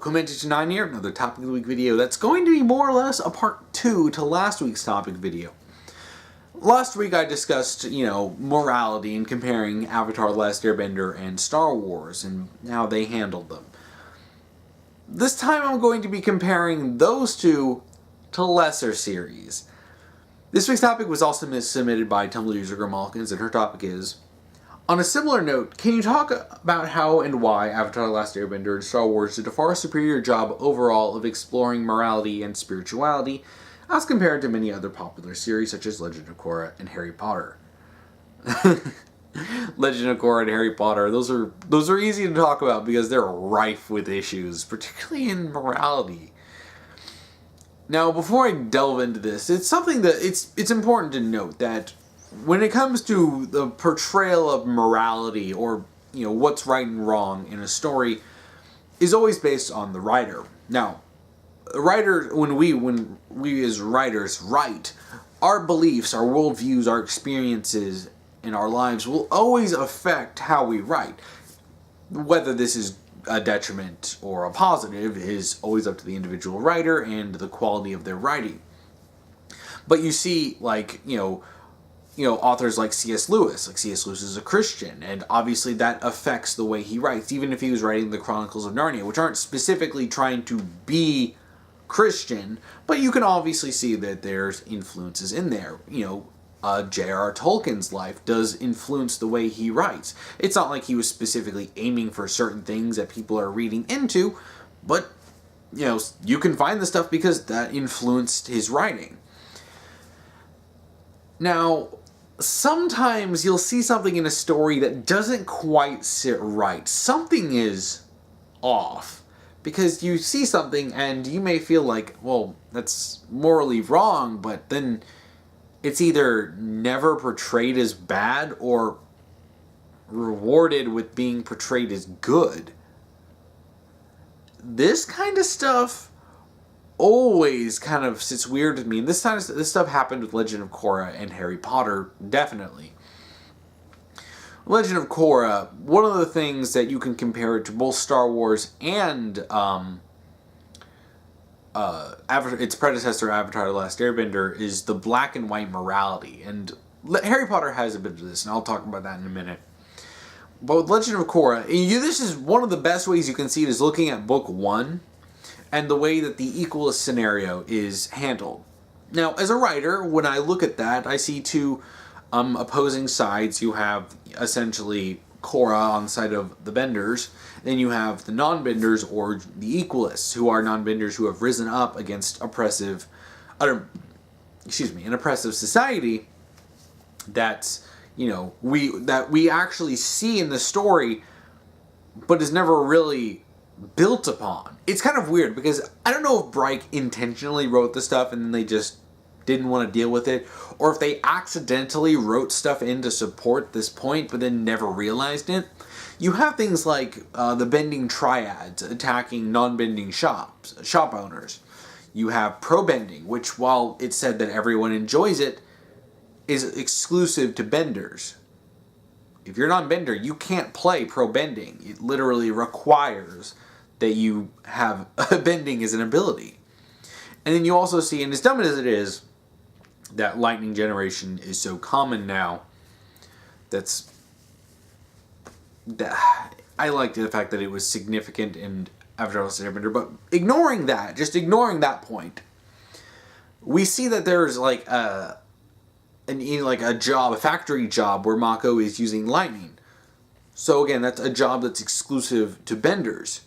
Welcome to 9 here, another topic of the week video that's going to be more or less a part 2 to last week's topic video. Last week I discussed, morality and comparing Avatar: The Last Airbender and Star Wars and how they handled them. This time I'm going to be comparing those two to lesser series. This week's topic was also submitted by Tumblr user grimaulkins, and her topic is, on a similar note, can you talk about how and why Avatar: The Last Airbender and Star Wars did a far superior job overall of exploring morality and spirituality as compared to many other popular series such as Legend of Korra and Harry Potter? Legend of Korra and Harry Potter, those are easy to talk about because they're rife with issues, particularly in morality. Now, before I delve into this, it's something that it's important to note that when it comes to the portrayal of morality or, what's right and wrong in a story is always based on the writer. Now, the writer, when we as writers write, our beliefs, our worldviews, our experiences in our lives will always affect how we write. Whether this is a detriment or a positive is always up to the individual writer and the quality of their writing. But you see, authors like C.S. Lewis. Like, C.S. Lewis is a Christian, and obviously that affects the way he writes, even if he was writing the Chronicles of Narnia, which aren't specifically trying to be Christian, but you can obviously see that there's influences in there. J.R.R. Tolkien's life does influence the way he writes. It's not like he was specifically aiming for certain things that people are reading into, but, you can find the stuff because that influenced his writing. Now, sometimes you'll see something in a story that doesn't quite sit right. Something is off. Because you see something and you may feel like, well, that's morally wrong, but then it's either never portrayed as bad or rewarded with being portrayed as good. This kind of stuff always kind of sits weird with me. And this stuff happened with Legend of Korra and Harry Potter, definitely. Legend of Korra, one of the things that you can compare it to both Star Wars and its predecessor, Avatar: The Last Airbender, is the black and white morality. And Harry Potter has a bit of this, and I'll talk about that in a minute. But with Legend of Korra, this is one of the best ways you can see it is looking at Book 1 and the way that the equalist scenario is handled. Now, as a writer, when I look at that, I see two opposing sides. You have essentially Korra on the side of the benders, then you have the non-benders or the equalists, who are non-benders who have risen up against an oppressive society that's, we actually see in the story, but is never really built upon. It's kind of weird because I don't know if Bright intentionally wrote the stuff and then they just didn't want to deal with it, or if they accidentally wrote stuff in to support this point but then never realized it. You have things like the bending triads attacking non-bending shop owners. You have pro-bending, which, while it's said that everyone enjoys it, is exclusive to benders. If you're non-bender, you can't play pro-bending. It literally requires that you have bending as an ability. And then you also see, and as dumb as it is, that lightning generation is so common now. I liked the fact that it was significant in Avatar: The Last Airbender, but ignoring that point, we see that there's like a factory job where Mako is using lightning. So again, that's a job that's exclusive to benders.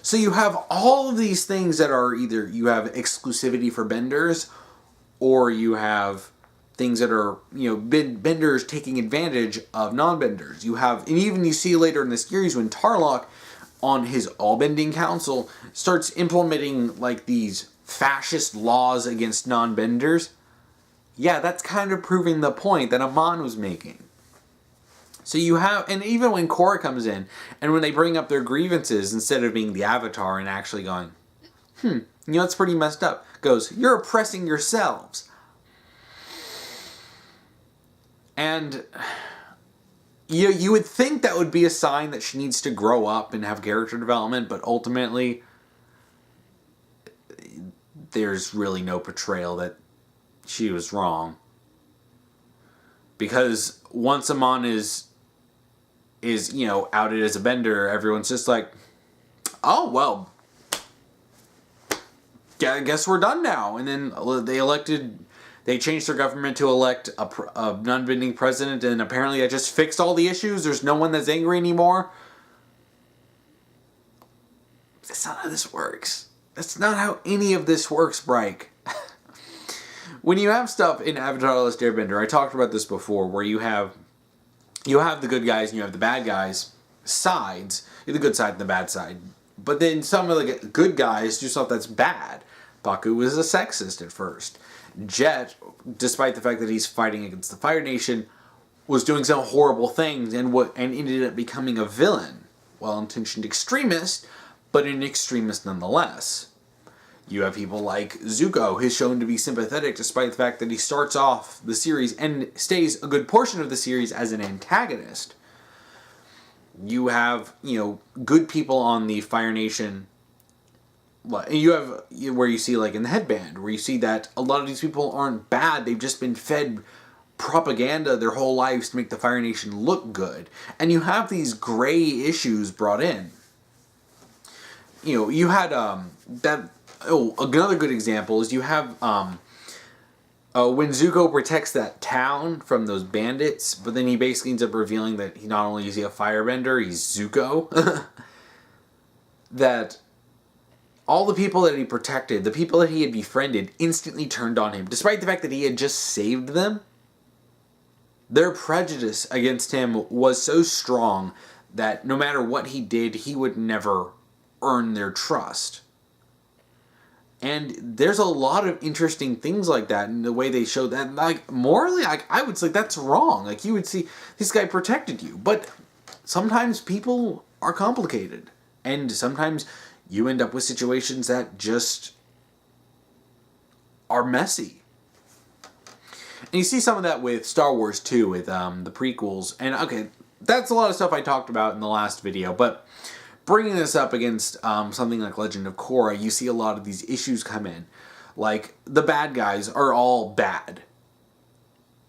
So you have all of these things that are either you have exclusivity for benders, or you have things that are, benders taking advantage of non-benders. And even you see later in the series when Tarlok, on his all-bending council, starts implementing like these fascist laws against non-benders. Yeah, that's kind of proving the point that Amon was making. So you have, and even when Korra comes in, and when they bring up their grievances, instead of being the Avatar and actually going, that's pretty messed up, goes, you're oppressing yourselves. And you would think that would be a sign that she needs to grow up and have character development, but ultimately, there's really no portrayal that she was wrong. Because once Amon is outed as a bender, everyone's just like, oh, well, I guess we're done now. And then they changed their government to elect a non-bending president, and apparently that just fixed all the issues. There's no one that's angry anymore. That's not how this works. That's not how any of this works, Bryke. When you have stuff in Avatar: The Last Airbender, I talked about this before, where you have the good guys and you have the bad guys sides, the good side and the bad side. But then some of the good guys do stuff that's bad. Baku was a sexist at first. Jet, despite the fact that he's fighting against the Fire Nation, was doing some horrible things and ended up becoming a villain. Well-intentioned extremist, but an extremist nonetheless. You have people like Zuko, who's shown to be sympathetic despite the fact that he starts off the series and stays a good portion of the series as an antagonist. You have, good people on the Fire Nation. You have where you see, like in the Headband, where you see that a lot of these people aren't bad. They've just been fed propaganda their whole lives to make the Fire Nation look good. And you have these gray issues brought in. You had another good example is you have when Zuko protects that town from those bandits, but then he basically ends up revealing that he not only is he a firebender, he's Zuko. That all the people that he protected, the people that he had befriended, instantly turned on him, despite the fact that he had just saved them. Their prejudice against him was so strong that no matter what he did, he would never earn their trust. And there's a lot of interesting things like that in the way they show that. Like, morally, I would say that's wrong. Like, you would see, this guy protected you. But sometimes people are complicated. And sometimes you end up with situations that just are messy. And you see some of that with Star Wars too, with the prequels. And, okay, that's a lot of stuff I talked about in the last video. But bringing this up against something like Legend of Korra, you see a lot of these issues come in. Like, the bad guys are all bad.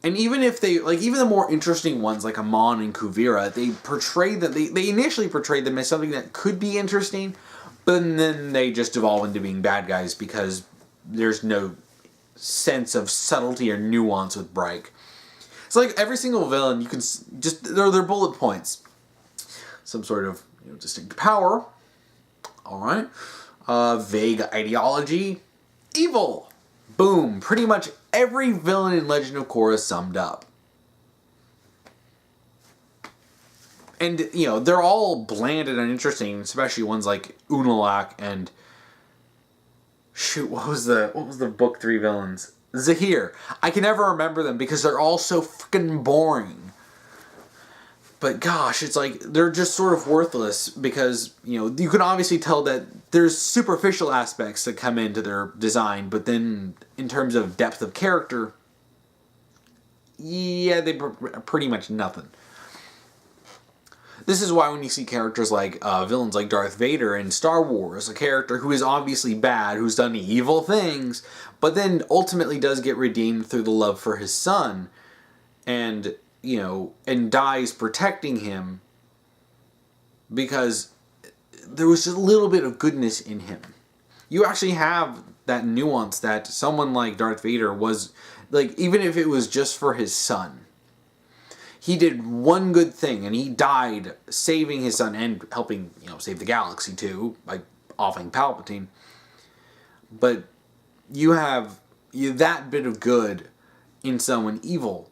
And even if even the more interesting ones, like Amon and Kuvira, they initially portrayed them as something that could be interesting, but then they just devolve into being bad guys because there's no sense of subtlety or nuance with Bryke. It's like every single villain, you can they're bullet points. Some sort of distinct power, alright, vague ideology, evil, boom, pretty much every villain in Legend of Korra summed up. And, they're all bland and uninteresting, especially ones like Unalaq and, shoot, what was the book 3 villains? Zahir. I can never remember them because they're all so freaking boring. But gosh, it's like they're just sort of worthless because, you can obviously tell that there's superficial aspects that come into their design, but then in terms of depth of character, yeah, they're pretty much nothing. This is why when you see characters like villains like Darth Vader in Star Wars, a character who is obviously bad, who's done evil things, but then ultimately does get redeemed through the love for his son, and dies protecting him because there was just a little bit of goodness in him. You actually have that nuance that someone like Darth Vader was, like, even if it was just for his son, he did one good thing and he died saving his son and helping, save the galaxy too, by offing Palpatine. But you have that bit of good in someone evil.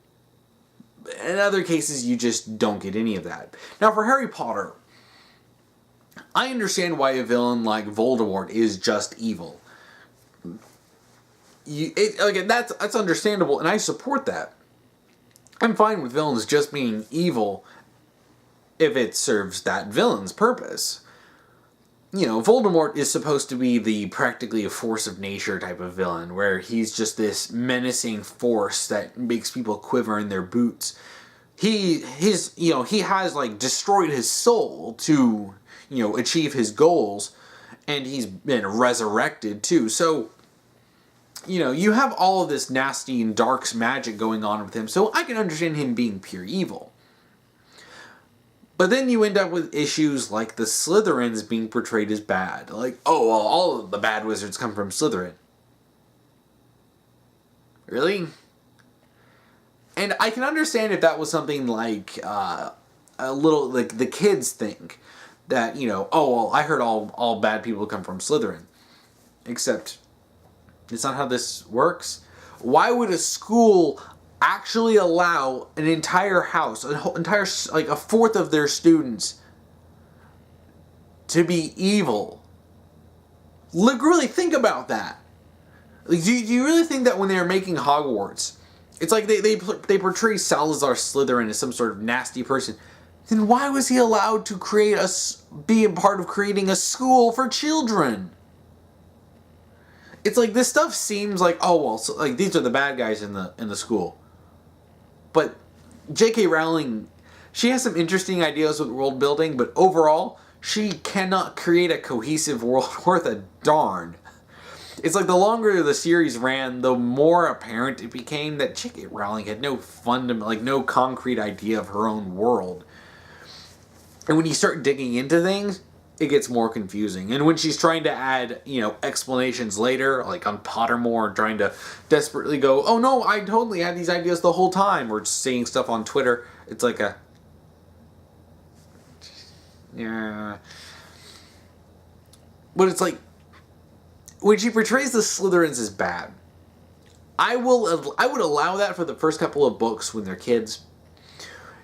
In other cases, you just don't get any of that. Now, for Harry Potter, I understand why a villain like Voldemort is just evil. That's understandable, and I support that. I'm fine with villains just being evil if it serves that villain's purpose. Voldemort is supposed to be practically a force of nature type of villain, where he's just this menacing force that makes people quiver in their boots. He has destroyed his soul to, achieve his goals, and he's been resurrected too. So you have all of this nasty and dark magic going on with him, so I can understand him being pure evil. But then you end up with issues like the Slytherins being portrayed as bad. Like, oh, well, all of the bad wizards come from Slytherin. Really? And I can understand if that was something like a little, like the kids think that, oh, well, I heard all bad people come from Slytherin. Except, it's not how this works. Why would a school actually allow an entire house, like a fourth of their students to be evil? Like, really think about that. Like, do you really think that when they're making Hogwarts, it's like they portray Salazar Slytherin as some sort of nasty person? Then why was he allowed to be a part of creating a school for children? It's like this stuff seems like, oh well, so, like these are the bad guys in the school. But J.K. Rowling, she has some interesting ideas with world building, but overall, she cannot create a cohesive world worth a darn. It's like the longer the series ran, the more apparent it became that J.K. Rowling had no no concrete idea of her own world. And when you start digging into things, it gets more confusing. And when she's trying to add, explanations later, like on Pottermore, trying to desperately go, oh no, I totally had these ideas the whole time, or just saying stuff on Twitter, it's like yeah. But it's like, when she portrays the Slytherins as bad, I would allow that for the first couple of books when they're kids.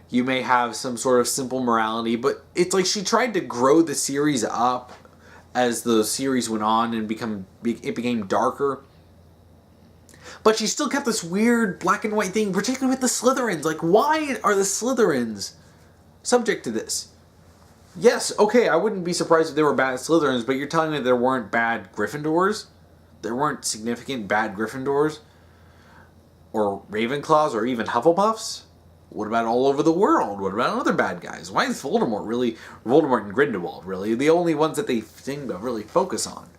You may have some sort of simple morality, but it's like she tried to grow the series up as the series went on and it became darker. But she still kept this weird black and white thing, particularly with the Slytherins. Like, why are the Slytherins subject to this? Yes, okay, I wouldn't be surprised if there were bad Slytherins, but you're telling me there weren't bad Gryffindors? There weren't significant bad Gryffindors? Or Ravenclaws, or even Hufflepuffs? What about all over the world? What about other bad guys? Why is Voldemort and Grindelwald really the only ones that they seem to really focus on?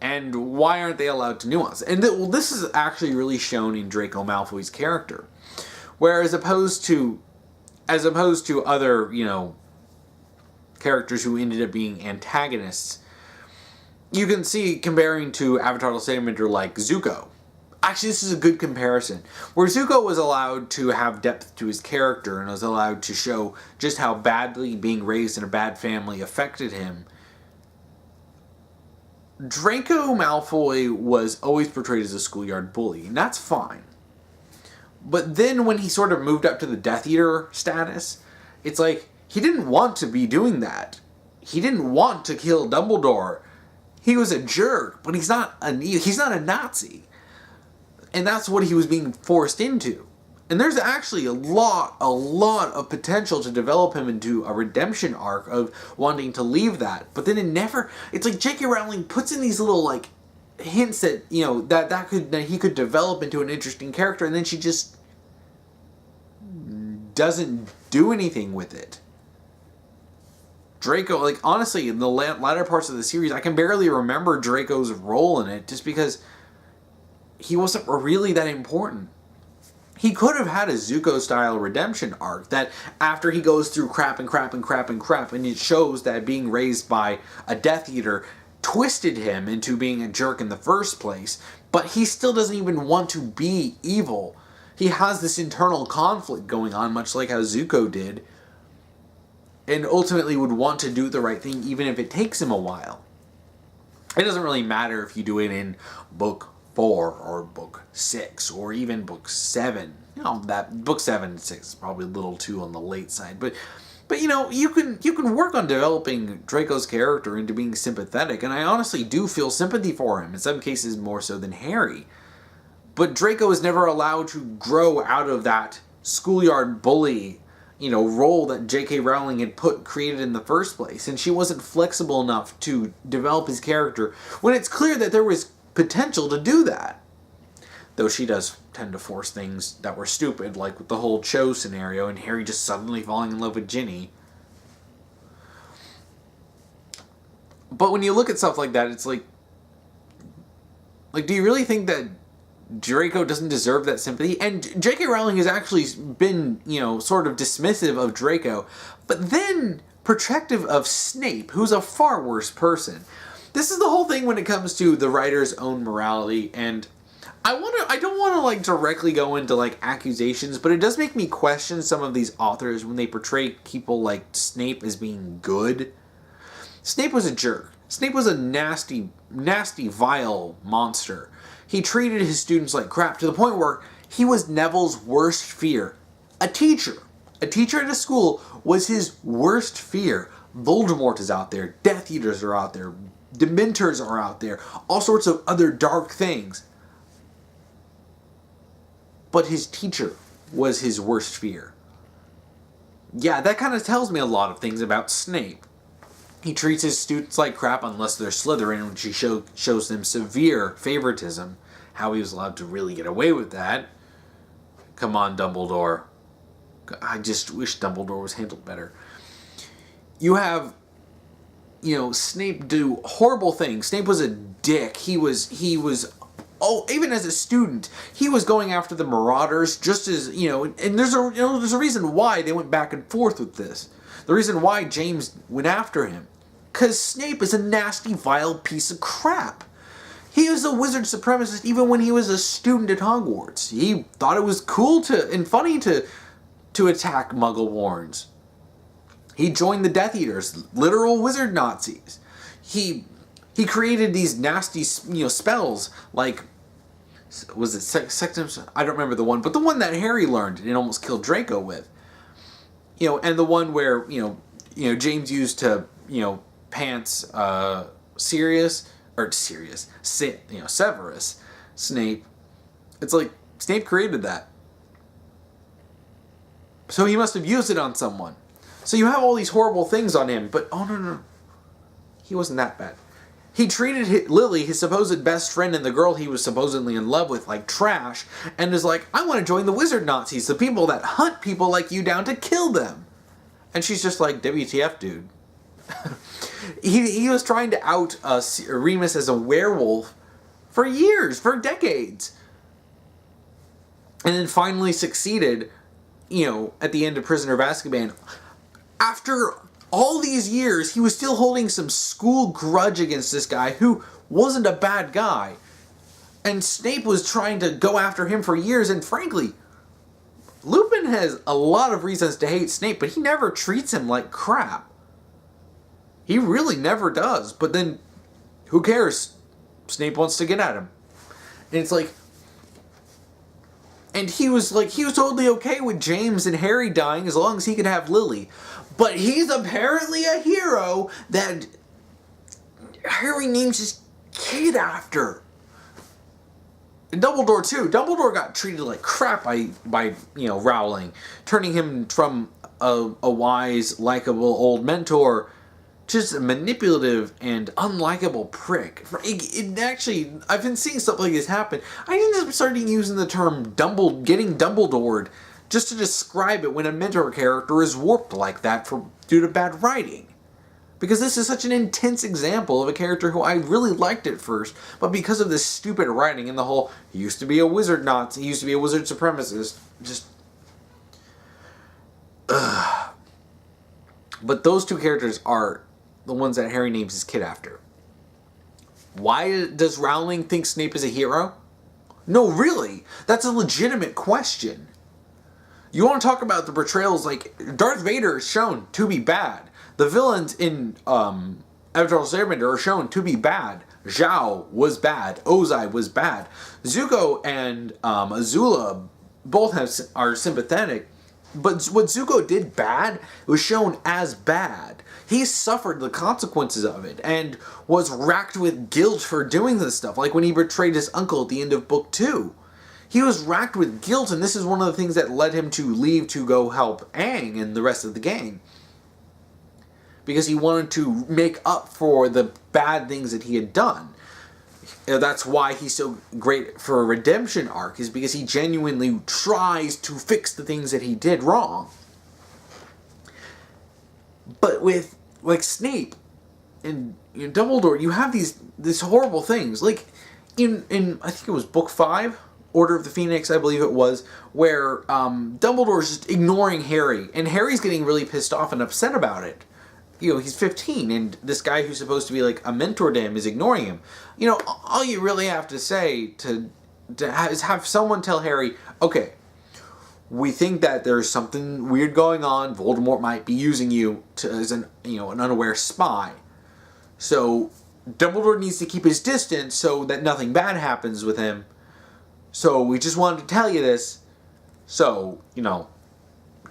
And why aren't they allowed to nuance? And this is actually really shown in Draco Malfoy's character, where as opposed to other characters who ended up being antagonists, you can see comparing to Avatar: The Last Airbender like Zuko. Actually, this is a good comparison. Where Zuko was allowed to have depth to his character and was allowed to show just how badly being raised in a bad family affected him, Draco Malfoy was always portrayed as a schoolyard bully, and that's fine. But then when he sort of moved up to the Death Eater status, it's like, he didn't want to be doing that. He didn't want to kill Dumbledore. He was a jerk, but he's not a Nazi. And that's what he was being forced into. And there's actually a lot of potential to develop him into a redemption arc of wanting to leave that. But then it's like J.K. Rowling puts in these little, like, hints that, that he could develop into an interesting character, and then she just doesn't do anything with it. Draco, like, honestly, in the latter parts of the series, I can barely remember Draco's role in it, just because he wasn't really that important. He could have had a Zuko-style redemption arc that after he goes through crap, and it shows that being raised by a Death Eater twisted him into being a jerk in the first place, but he still doesn't even want to be evil. He has this internal conflict going on, much like how Zuko did, and ultimately would want to do the right thing even if it takes him a while. It doesn't really matter if you do it in book 4 or book 6 or even book 7. That book 7 and 6 is probably a little too on the late side, but you can work on developing Draco's character into being sympathetic, and I honestly do feel sympathy for him, in some cases more so than Harry. But Draco is never allowed to grow out of that schoolyard bully, role that J.K. Rowling had created in the first place, and she wasn't flexible enough to develop his character when it's clear that there was potential to do that. Though she does tend to force things that were stupid, like with the whole Cho scenario and Harry just suddenly falling in love with Ginny. But when you look at stuff like that, it's like, Like, do you really think that Draco doesn't deserve that sympathy? And J.K. Rowling has actually been, sort of dismissive of Draco, but then protective of Snape, who's a far worse person. This is the whole thing when it comes to the writer's own morality, and I don't want to like directly go into like accusations, but it does make me question some of these authors when they portray people like Snape as being good. Snape was a jerk. Snape was a nasty, nasty, vile monster. He treated his students like crap to the point where he was Neville's worst fear. A teacher at a school was his worst fear. Voldemort is out there. Death Eaters are out there. Dementors are out there. All sorts of other dark things. But his teacher was his worst fear. Yeah, that kind of tells me a lot of things about Snape. He treats his students like crap unless they're Slytherin, which he shows them severe favoritism. How he was allowed to really get away with that. Come on, Dumbledore. I just wish Dumbledore was handled better. You have, Snape do horrible things. Snape was a dick. He was even as a student, he was going after the Marauders just as, and there's a reason why they went back and forth with this. The reason why James went after him. Because Snape is a nasty, vile piece of crap. He was a wizard supremacist even when he was a student at Hogwarts. He thought it was cool and funny to attack Muggle-borns. He joined the Death Eaters, literal wizard Nazis. He created these nasty, spells like, was it Sectum? I don't remember the one, but the one that Harry learned and almost killed Draco with. And the one where James used to pants Severus Snape. It's like Snape created that, so he must have used it on someone. So you have all these horrible things on him, but no, he wasn't that bad. He treated Lily, his supposed best friend and the girl he was supposedly in love with, like trash, and is like, I want to join the wizard Nazis, the people that hunt people like you down to kill them. And she's just like, WTF, dude. He was trying to out Remus as a werewolf for years, for decades. And then finally succeeded, at the end of Prisoner of Azkaban. After all these years, he was still holding some school grudge against this guy who wasn't a bad guy. And Snape was trying to go after him for years, and frankly, Lupin has a lot of reasons to hate Snape, but he never treats him like crap. He really never does. But then, who cares? Snape wants to get at him. And it's like... And he was totally okay with James and Harry dying as long as he could have Lily. But he's apparently a hero that Harry names his kid after. And Dumbledore too. Dumbledore got treated like crap by Rowling, turning him from a wise, likable old mentor just a manipulative and unlikable prick. It actually, I've been seeing stuff like this happen. I ended up starting using the term getting Dumbledored just to describe it when a mentor character is warped like that due to bad writing. Because this is such an intense example of a character who I really liked at first, but because of this stupid writing and the whole, he used to be a wizard Nazi, he used to be a wizard supremacist, just... Ugh. But those two characters are the ones that Harry names his kid after. Why does Rowling think Snape is a hero? No, really, that's a legitimate question. You want to talk about the portrayals, like, Darth Vader is shown to be bad. The villains in Avatar: The Airbender are shown to be bad. Zhao was bad. Ozai was bad. Zuko and Azula both are sympathetic. But what Zuko did bad was shown as bad. He suffered the consequences of it and was racked with guilt for doing this stuff. Like when he betrayed his uncle at the end of book 2. He was racked with guilt, and this is one of the things that led him to leave to go help Aang and the rest of the gang. Because he wanted to make up for the bad things that he had done. That's why he's so great for a redemption arc, is because he genuinely tries to fix the things that he did wrong. But with, like, Snape and Dumbledore, you have these horrible things. Like, in I think it was book 5, Order of the Phoenix, I believe it was, where Dumbledore's just ignoring Harry, and Harry's getting really pissed off and upset about it. You know, he's 15, and this guy who's supposed to be like a mentor to him is ignoring him. You know, all you really have to say is have someone tell Harry, okay, we think that there's something weird going on. Voldemort might be using you as an unaware spy. So Dumbledore needs to keep his distance so that nothing bad happens with him. So we just wanted to tell you this. So,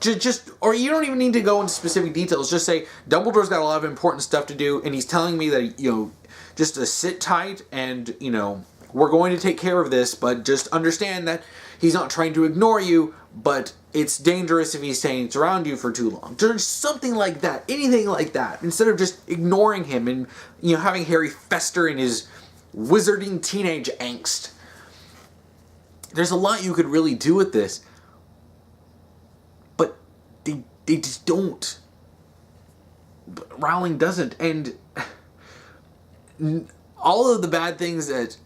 just or you don't even need to go into specific details. Just say Dumbledore's got a lot of important stuff to do, and he's telling me that just to sit tight, and we're going to take care of this, but just understand that he's not trying to ignore you, but it's dangerous if he's staying around you for too long. Just something like that, anything like that, instead of just ignoring him and having Harry fester in his wizarding teenage angst. There's a lot you could really do with this, but they just don't. Rowling doesn't, and all of the bad things that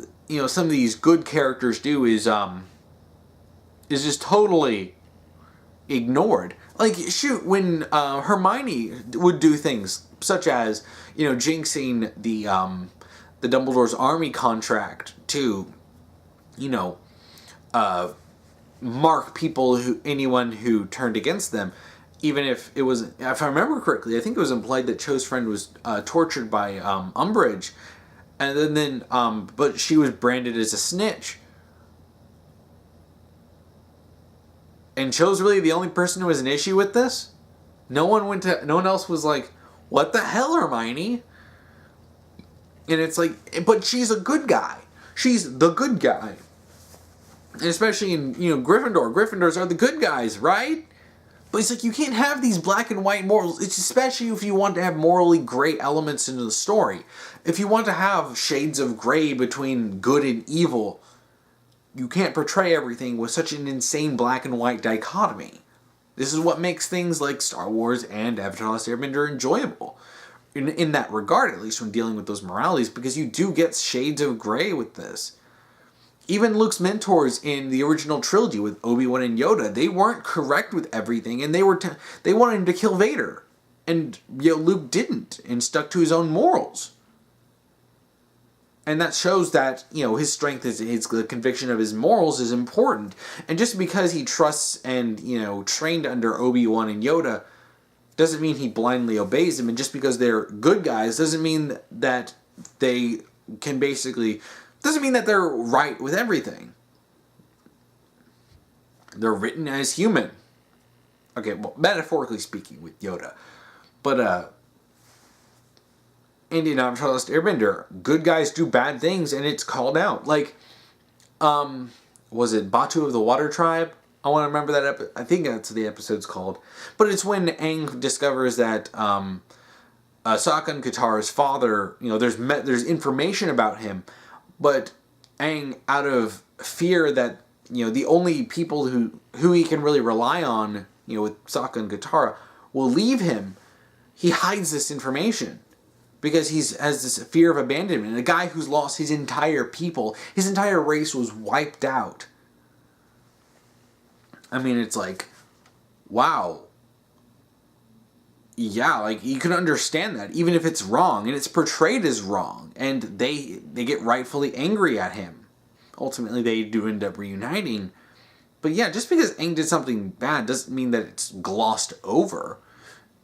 some of these good characters do is just totally ignored. Like, shoot, when Hermione would do things such as jinxing the Dumbledore's army contract to mark anyone who turned against them, even if it was, if I remember correctly, I think it was implied that Cho's friend was tortured by Umbridge, and then but she was branded as a snitch. And Cho's really the only person who has an issue with this. No one else was like, "What the hell, Hermione?" And it's like, but she's a good guy. She's the good guy. And especially in Gryffindor. Gryffindors are the good guys, right? But it's like, you can't have these black and white morals. It's especially if you want to have morally gray elements into the story. If you want to have shades of gray between good and evil, you can't portray everything with such an insane black and white dichotomy. This is what makes things like Star Wars and Avatar: The Last Airbender enjoyable. In that regard, at least when dealing with those moralities, because you do get shades of gray with this. Even Luke's mentors in the original trilogy with Obi-Wan and Yoda, they weren't correct with everything, and they wanted him to kill Vader. And Luke didn't, and stuck to his own morals. And that shows that, his strength is the conviction of his morals is important. And just because he trusts and, trained under Obi-Wan and Yoda doesn't mean he blindly obeys them. And just because they're good guys doesn't mean that they can doesn't mean that they're right with everything. They're written as human. Okay, well, metaphorically speaking with Yoda. But, in Avatar: The Last Airbender, good guys do bad things, and it's called out. Like, was it Batu of the Water Tribe? I want to remember that I think that's what the episode's called. But it's when Aang discovers that Sokka and Katara's father, there's information about him, but Aang, out of fear that the only people who he can really rely on, with Sokka and Katara, will leave him, he hides this information. Because he has this fear of abandonment. And a guy who's lost his entire people, his entire race was wiped out. I mean, it's like, wow. Yeah, like, you can understand that, even if it's wrong, and it's portrayed as wrong. And they get rightfully angry at him. Ultimately, they do end up reuniting. But yeah, just because Aang did something bad doesn't mean that it's glossed over.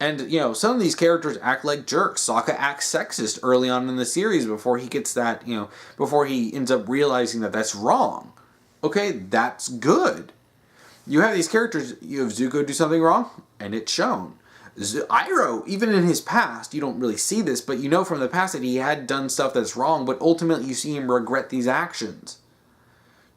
And, some of these characters act like jerks. Sokka acts sexist early on in the series before he gets that, before he ends up realizing that that's wrong. Okay, that's good. You have these characters, you have Zuko do something wrong, and it's shown. Iroh, even in his past, you don't really see this, but from the past that he had done stuff that's wrong, but ultimately you see him regret these actions.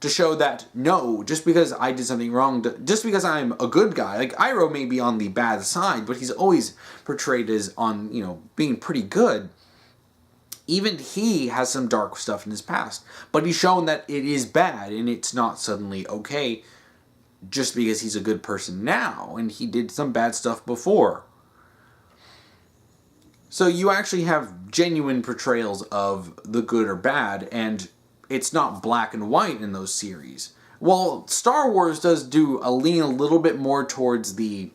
To show that, no, just because I did something wrong, just because I'm a good guy, like Iroh may be on the bad side, but he's always portrayed as on, being pretty good. Even he has some dark stuff in his past, but he's shown that it is bad, and it's not suddenly okay just because he's a good person now, and he did some bad stuff before. So you actually have genuine portrayals of the good or bad, and it's not black and white in those series. While Star Wars does lean a little bit more towards the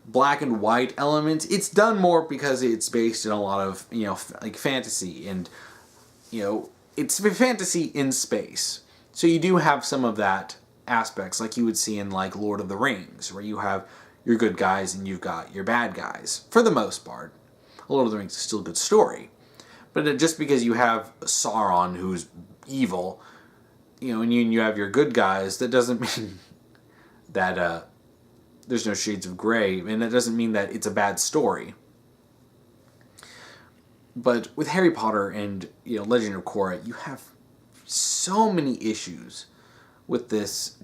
black and white elements, it's done more because it's based in a lot of, like fantasy, and, it's fantasy in space. So you do have some of that aspects like you would see in like Lord of the Rings, where you have your good guys and you've got your bad guys, for the most part. Lord of the Rings is still a good story. But just because you have Sauron, who's evil, and you have your good guys, that doesn't mean that there's no shades of gray, and that doesn't mean that it's a bad story. But with Harry Potter and Legend of Korra, you have so many issues with this.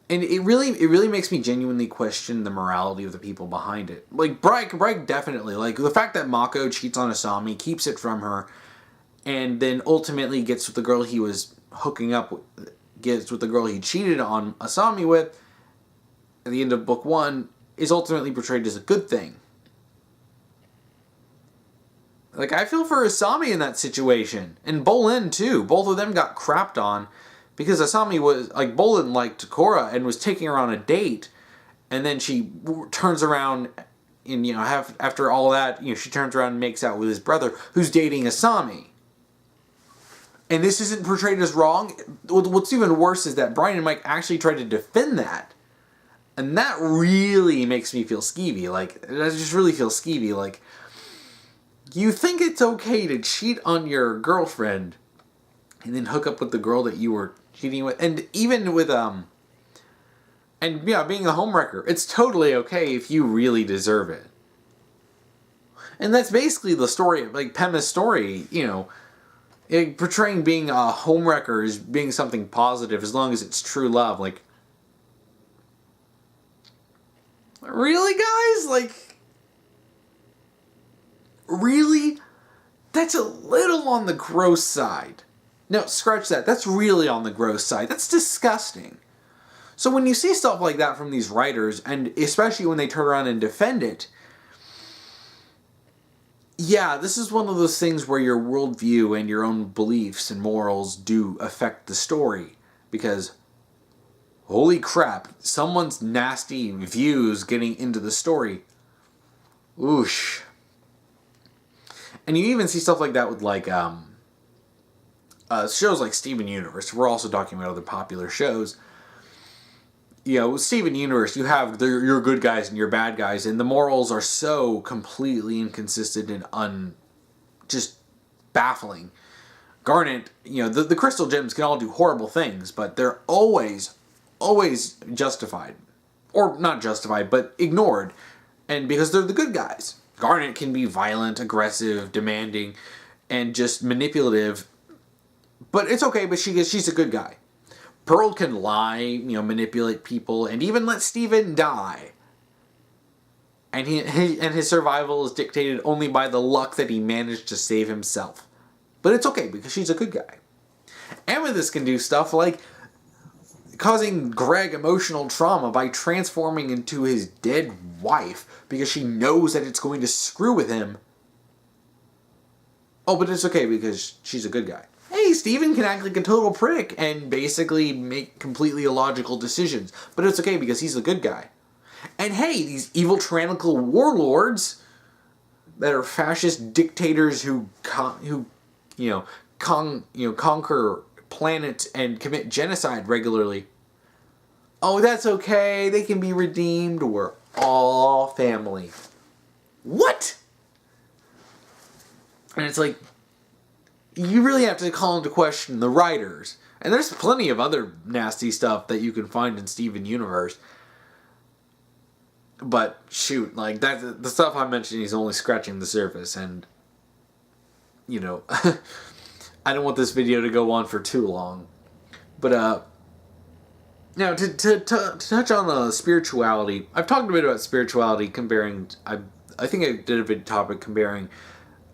And it really makes me genuinely question the morality of the people behind it. Like Bright definitely, like the fact that Mako cheats on Asami, keeps it from her, and then ultimately gets with the girl he was hooking up with, gets with the girl he cheated on Asami with at the end of book 1, is ultimately portrayed as a good thing. Like, I feel for Asami in that situation. And Bolin, too. Both of them got crapped on because Asami was, like, Bolin liked Korra and was taking her on a date. And then she turns around and, after all that, she turns around and makes out with his brother, who's dating Asami. And this isn't portrayed as wrong. What's even worse is that Brian and Mike actually tried to defend that. And that really makes me feel skeevy. Like, I just really feel skeevy. Like, you think it's okay to cheat on your girlfriend and then hook up with the girl that you were cheating with. And even with, being a homewrecker, it's totally okay if you really deserve it. And that's basically the story, like Pema's story, portraying being a homewrecker as being something positive as long as it's true love. Like, really, guys? Like, really? That's a little on the gross side. No, scratch that. That's really on the gross side. That's disgusting. So when you see stuff like that from these writers, and especially when they turn around and defend it, yeah, this is one of those things where your worldview and your own beliefs and morals do affect the story. Because, holy crap, someone's nasty views getting into the story. Oosh. And you even see stuff like that with, like, shows like Steven Universe. We're also talking about other popular shows. With Steven Universe, you have your good guys and your bad guys, and the morals are so completely inconsistent and just baffling. Garnet, the crystal gems can all do horrible things, but they're always justified. Or not justified, but ignored. And because they're the good guys. Garnet can be violent, aggressive, demanding, and just manipulative. But it's okay, but she's a good guy. Pearl can lie, manipulate people, and even let Steven die. And his survival is dictated only by the luck that he managed to save himself. But it's okay, because she's a good guy. Amethyst can do stuff like causing Greg emotional trauma by transforming into his dead wife because she knows that it's going to screw with him. Oh, but it's okay because she's a good guy. Hey, Steven can act like a total prick and basically make completely illogical decisions. But it's okay because he's a good guy. And hey, these evil tyrannical warlords that are fascist dictators who conquer planets and commit genocide regularly. Oh, that's okay. They can be redeemed. We're all family. What? And it's like, you really have to call into question the writers. And there's plenty of other nasty stuff that you can find in Steven Universe. But shoot, like that, the stuff I'm mentioning is only scratching the surface, and I don't want this video to go on for too long. But now to touch on spirituality, I've talked a bit about spirituality comparing. I think I did a video topic comparing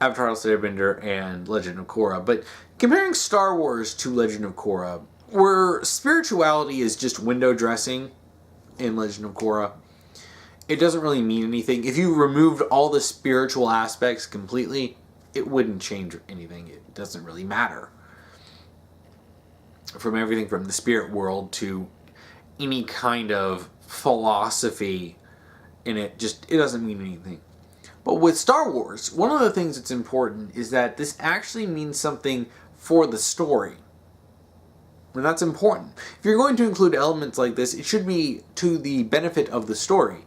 Avatar: The Last Airbender and Legend of Korra, but comparing Star Wars to Legend of Korra, where spirituality is just window dressing in Legend of Korra, it doesn't really mean anything. If you removed all the spiritual aspects completely, it wouldn't change anything. It doesn't really matter. from everything from the spirit world to any kind of philosophy in it. Just, it doesn't mean anything. But with Star Wars, one of the things that's important is that this actually means something for the story. And that's important. If you're going to include elements like this, it should be to the benefit of the story.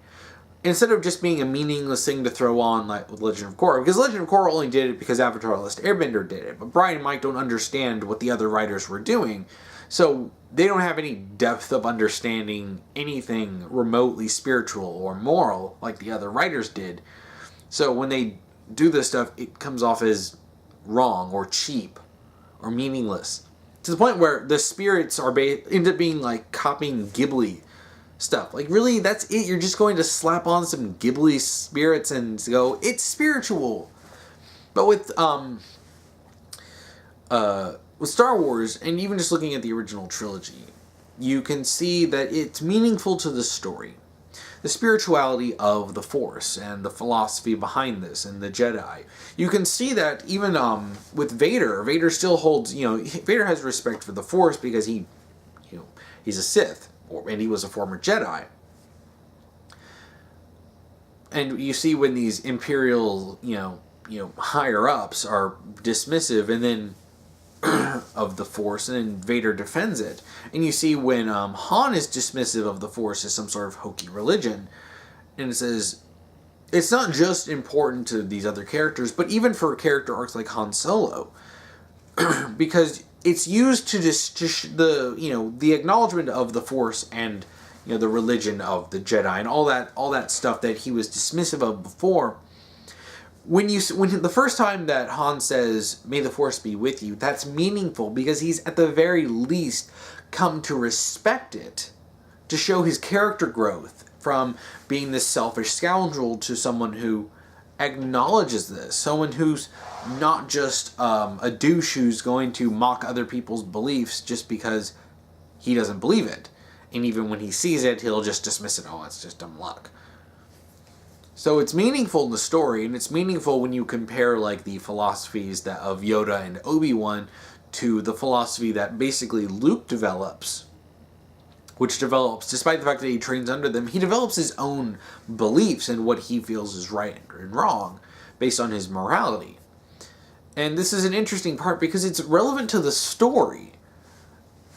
Instead of just being a meaningless thing to throw on like with Legend of Korra. Because Legend of Korra only did it because Avatar: The Last Airbender did it. But Brian and Mike don't understand what the other writers were doing. So they don't have any depth of understanding anything remotely spiritual or moral like the other writers did. So when they do this stuff, it comes off as wrong or cheap or meaningless. To the point where the spirits are end up being like copying Ghibli stuff. Like, really, that's it? You're just going to slap on some Ghibli spirits and go, it's spiritual. But with Star Wars, and even just looking at the original trilogy, you can see that it's meaningful to the story. The spirituality of the Force and the philosophy behind this and the Jedi. You can see that even with Vader. Vader still holds, Vader has respect for the Force because he's a Sith, and he was a former Jedi. And you see when these Imperial, higher ups are dismissive, and then of the Force, and then Vader defends it. And you see when Han is dismissive of the Force as some sort of hokey religion, and it says it's not just important to these other characters, but even for character arcs like Han Solo, because it's used to the acknowledgement of the Force and the religion of the Jedi and all that stuff that he was dismissive of before. When the first time that Han says, "May the Force be with you," that's meaningful because he's at the very least come to respect it, to show his character growth from being this selfish scoundrel to someone who acknowledges this, someone who's not just a douche who's going to mock other people's beliefs just because he doesn't believe it. And even when he sees it, he'll just dismiss it. Oh, it's just dumb luck. So it's meaningful in the story, and it's meaningful when you compare like the philosophies of Yoda and Obi-Wan to the philosophy that basically Luke develops, which develops, despite the fact that he trains under them, he develops his own beliefs and what he feels is right and wrong based on his morality. And this is an interesting part because it's relevant to the story.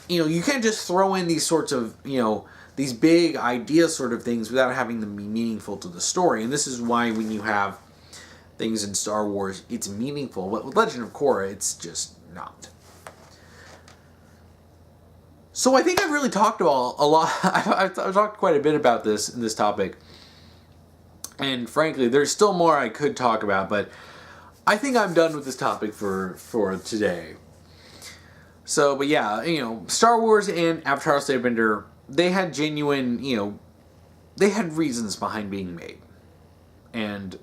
You can't just throw in these sorts of, these big idea sort of things without having them be meaningful to the story. And this is why when you have things in Star Wars, it's meaningful. But with Legend of Korra, it's just not. So I think I've really talked about a lot. I've talked quite a bit about this in this topic. And frankly, there's still more I could talk about, but I think I'm done with this topic for today. So, but yeah, Star Wars and Avatar: The Last Airbender, they had genuine, they had reasons behind being made. And,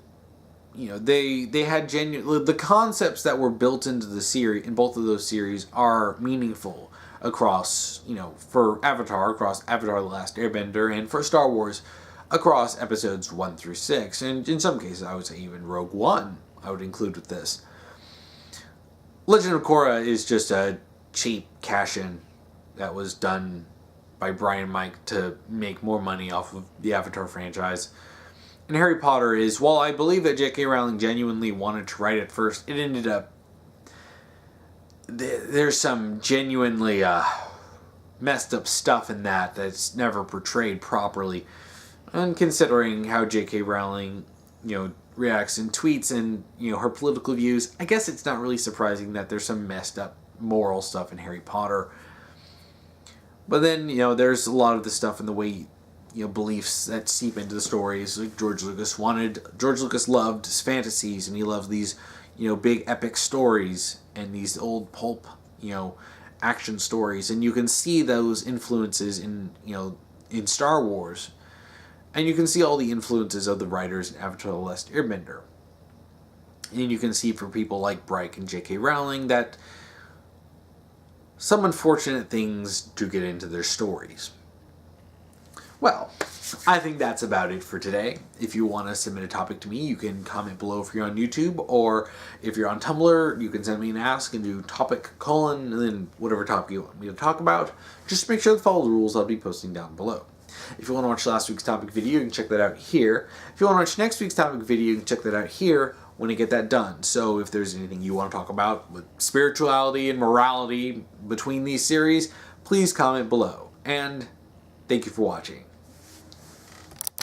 they had genuine, the concepts that were built into the series, in both of those series, are meaningful across, for Avatar, across Avatar: The Last Airbender, and for Star Wars, across episodes 1 through 6. And in some cases, I would say even Rogue One, I would include with this. Legend of Korra is just a cheap cash-in that was done by Brian and Mike to make more money off of the Avatar franchise. And Harry Potter is, while I believe that J.K. Rowling genuinely wanted to write it first, it ended up... There's some genuinely messed up stuff in that's never portrayed properly. And considering how J.K. Rowling, reacts in tweets and, her political views, I guess it's not really surprising that there's some messed up moral stuff in Harry Potter. But then, there's a lot of the stuff in the way, beliefs that seep into the stories. Like George Lucas loved his fantasies, and he loved these, big epic stories and these old pulp, action stories. And you can see those influences in Star Wars. And you can see all the influences of the writers in Avatar: The Last Airbender. And you can see for people like Bright and J.K. Rowling that some unfortunate things do get into their stories. Well, I think that's about it for today. If you want to submit a topic to me, you can comment below if you're on YouTube, or if you're on Tumblr, you can send me an ask and do topic : and then whatever topic you want me to talk about. Just make sure to follow the rules I'll be posting down below. If you want to watch last week's topic video, you can check that out here. If you want to watch next week's topic video, you can check that out here when I get that done. So if there's anything you want to talk about with spirituality and morality between these series, please comment below. And thank you for watching.